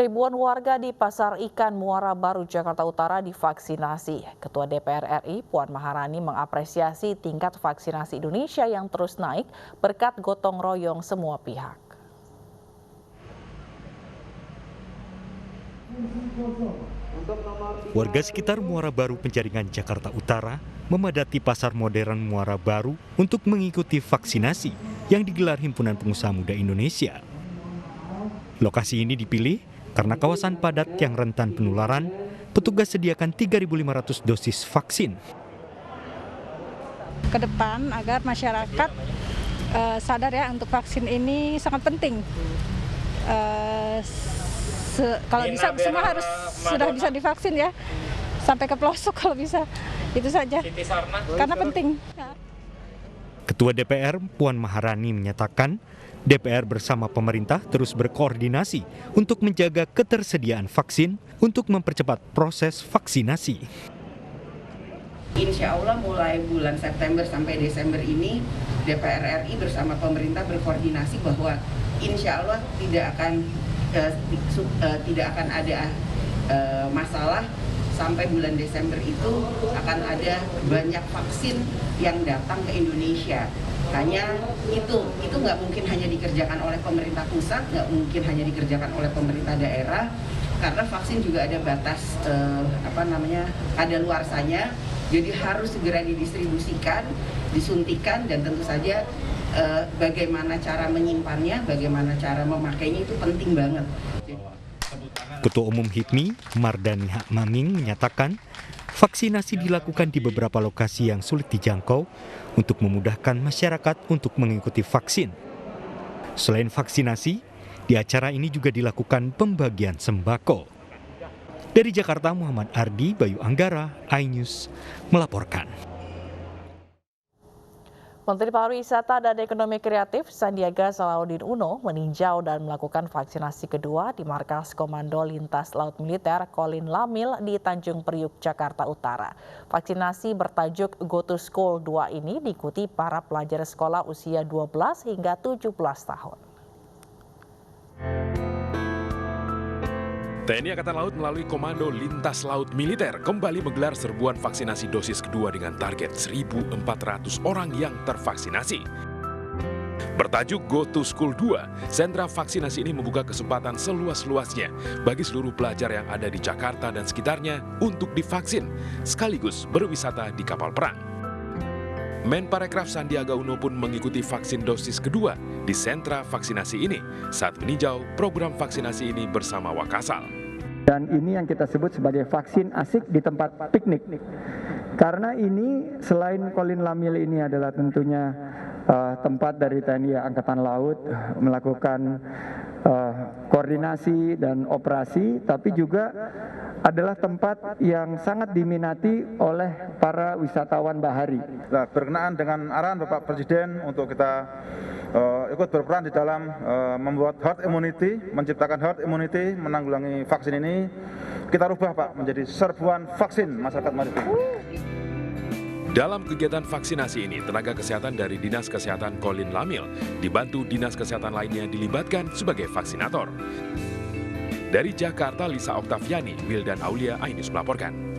Ribuan warga di Pasar Ikan Muara Baru, Jakarta Utara divaksinasi. Ketua DPR RI Puan Maharani mengapresiasi tingkat vaksinasi Indonesia yang terus naik berkat gotong royong semua pihak. Warga sekitar Muara Baru Penjaringan, Jakarta Utara memadati Pasar Modern Muara Baru untuk mengikuti vaksinasi yang digelar Himpunan Pengusaha Muda Indonesia. Lokasi ini dipilih karena kawasan padat yang rentan penularan. Petugas sediakan 3.500 dosis vaksin. Ke depan agar masyarakat sadar ya, untuk vaksin ini sangat penting. Kalau bisa semua harus sudah bisa divaksin ya, sampai ke pelosok kalau bisa, itu saja, karena penting. Ketua DPR Puan Maharani menyatakan DPR bersama pemerintah terus berkoordinasi untuk menjaga ketersediaan vaksin untuk mempercepat proses vaksinasi. Insya Allah mulai bulan September sampai Desember ini DPR RI bersama pemerintah berkoordinasi bahwa insya Allah tidak akan ada masalah. Sampai bulan Desember itu akan ada banyak vaksin yang datang ke Indonesia. Hanya itu nggak mungkin hanya dikerjakan oleh pemerintah pusat, nggak mungkin hanya dikerjakan oleh pemerintah daerah, karena vaksin juga ada batas kadaluarsanya. Jadi harus segera didistribusikan, disuntikan, dan tentu saja bagaimana cara menyimpannya, bagaimana cara memakainya itu penting banget. Ketua Umum HIPMI, Mardani Hakmaming, menyatakan vaksinasi dilakukan di beberapa lokasi yang sulit dijangkau untuk memudahkan masyarakat untuk mengikuti vaksin. Selain vaksinasi, di acara ini juga dilakukan pembagian sembako. Dari Jakarta, Muhammad Ardi, Bayu Anggara, iNews melaporkan. Menteri Pariwisata dan Ekonomi Kreatif Sandiaga Salahuddin Uno meninjau dan melakukan vaksinasi kedua di Markas Komando Lintas Laut Militer Kolin Lamil di Tanjung Priuk, Jakarta Utara. Vaksinasi bertajuk Go to School 2 ini diikuti para pelajar sekolah usia 12 hingga 17 tahun. TNI Angkatan Laut melalui Komando Lintas Laut Militer kembali menggelar serbuan vaksinasi dosis kedua dengan target 1.400 orang yang tervaksinasi. Bertajuk Go to School 2, sentra vaksinasi ini membuka kesempatan seluas-luasnya bagi seluruh pelajar yang ada di Jakarta dan sekitarnya untuk divaksin, sekaligus berwisata di kapal perang. Menparekraf Sandiaga Uno pun mengikuti vaksin dosis kedua di sentra vaksinasi ini saat meninjau program vaksinasi ini bersama Wakasal. Dan ini yang kita sebut sebagai vaksin asik di tempat piknik. Karena ini selain Kolin Lamil ini adalah tentunya tempat dari TNI Angkatan Laut melakukan koordinasi dan operasi, tapi juga adalah tempat yang sangat diminati oleh para wisatawan bahari. Nah, berkenaan dengan arahan Bapak Presiden untuk kita ikut berperan di dalam membuat herd immunity, menciptakan herd immunity, menanggulangi vaksin ini, kita rubah Pak menjadi serbuan vaksin masyarakat maritim. Dalam kegiatan vaksinasi ini, tenaga kesehatan dari Dinas Kesehatan Kolin Lamil dibantu dinas kesehatan lainnya dilibatkan sebagai vaksinator. Dari Jakarta, Lisa Oktaviani, Wildan Aulia, iNews melaporkan.